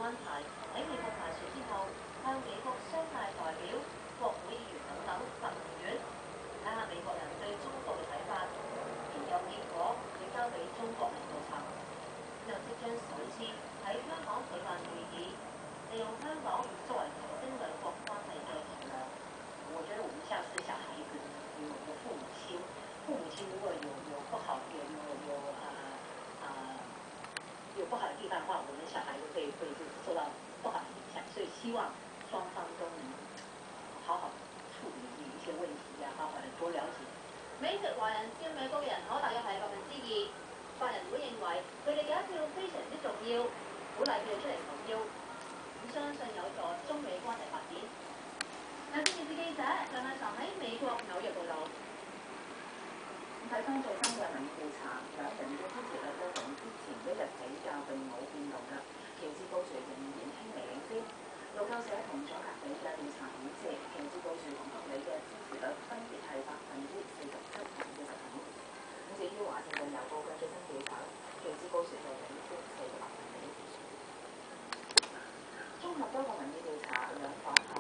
安排喺美國大選之後，向美國商界代表、國會議員等等發問卷，睇下美國人對中國嘅睇法，研究結果亦交俾中國領導層。又即將首次喺香港舉辦會議，利用香港作為提升兩國關係嘅橋梁。我覺得我們下次小孩子有個父母親如果有不好有不好的地方的話，我們小孩子會受到不好的影響，所以希望雙方都能好好處理一些問題呀，好好的多了解。美籍華人佔美國人口大約係2%，法人會認為佢哋嘅一票非常之重要，鼓勵佢哋出嚟投票，相信有助中美關係發展。亞洲電視記者梁麗嫦喺美國紐約報道。